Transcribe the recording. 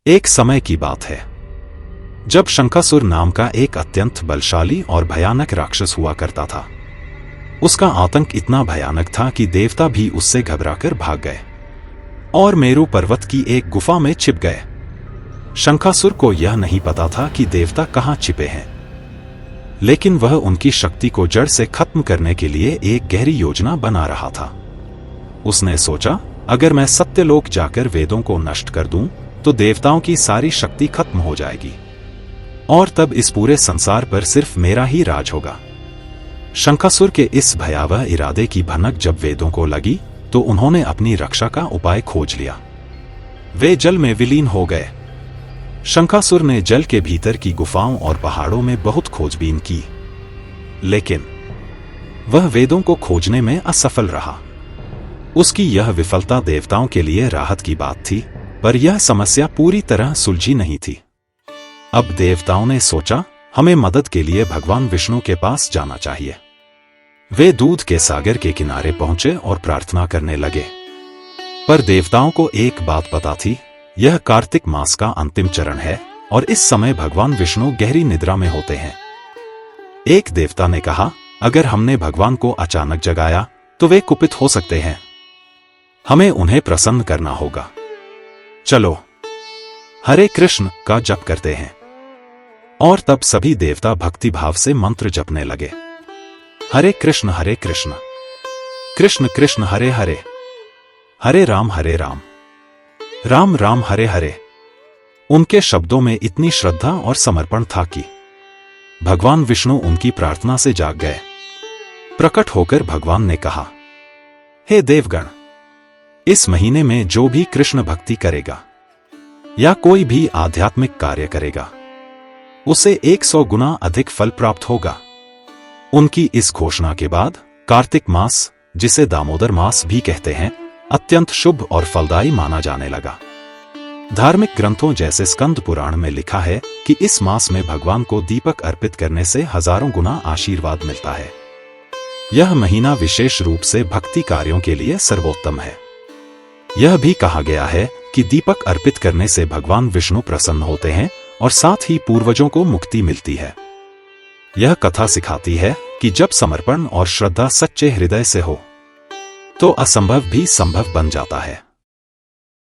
एक समय की बात है जब शंखासुर नाम का एक अत्यंत बलशाली और भयानक राक्षस हुआ करता था। उसका आतंक इतना भयानक था कि देवता भी उससे घबराकर भाग गए और मेरु पर्वत की एक गुफा में छिप गए। शंखासुर को यह नहीं पता था कि देवता कहां छिपे हैं, लेकिन वह उनकी शक्ति को जड़ से खत्म करने के लिए एक गहरी योजना बना रहा था। उसने सोचा, अगर मैं सत्यलोक जाकर वेदों को नष्ट कर दूं तो देवताओं की सारी शक्ति खत्म हो जाएगी और तब इस पूरे संसार पर सिर्फ मेरा ही राज होगा। शंखासुर के इस भयावह इरादे की भनक जब वेदों को लगी तो उन्होंने अपनी रक्षा का उपाय खोज लिया। वे जल में विलीन हो गए। शंखासुर ने जल के भीतर की गुफाओं और पहाड़ों में बहुत खोजबीन की, लेकिन वह वेदों को खोजने में असफल रहा। उसकी यह विफलता देवताओं के लिए राहत की बात थी, पर यह समस्या पूरी तरह सुलझी नहीं थी। अब देवताओं ने सोचा, हमें मदद के लिए भगवान विष्णु के पास जाना चाहिए। वे दूध के सागर के किनारे पहुंचे और प्रार्थना करने लगे। पर देवताओं को एक बात पता थी, यह कार्तिक मास का अंतिम चरण है और इस समय भगवान विष्णु गहरी निद्रा में होते हैं। एक देवता ने कहा, अगर हमने भगवान को अचानक जगाया तो वे कुपित हो सकते हैं। हमें उन्हें प्रसन्न करना होगा। चलो हरे कृष्ण का जप करते हैं। और तब सभी देवता भक्ति भाव से मंत्र जपने लगे। हरे कृष्ण कृष्ण कृष्ण हरे हरे, हरे राम राम राम हरे हरे। उनके शब्दों में इतनी श्रद्धा और समर्पण था कि भगवान विष्णु उनकी प्रार्थना से जाग गए। प्रकट होकर भगवान ने कहा, हे देवगण, इस महीने में जो भी कृष्ण भक्ति करेगा या कोई भी आध्यात्मिक कार्य करेगा उसे 100 गुना अधिक फल प्राप्त होगा। उनकी इस घोषणा के बाद कार्तिक मास, जिसे दामोदर मास भी कहते हैं, अत्यंत शुभ और फलदायी माना जाने लगा। धार्मिक ग्रंथों जैसे स्कंद पुराण में लिखा है कि इस मास में भगवान को दीपक अर्पित करने से हजारों गुना आशीर्वाद मिलता है। यह महीना विशेष रूप से भक्ति कार्यों के लिए सर्वोत्तम है। यह भी कहा गया है कि दीपक अर्पित करने से भगवान विष्णु प्रसन्न होते हैं और साथ ही पूर्वजों को मुक्ति मिलती है। यह कथा सिखाती है कि जब समर्पण और श्रद्धा सच्चे हृदय से हो तो असंभव भी संभव बन जाता है।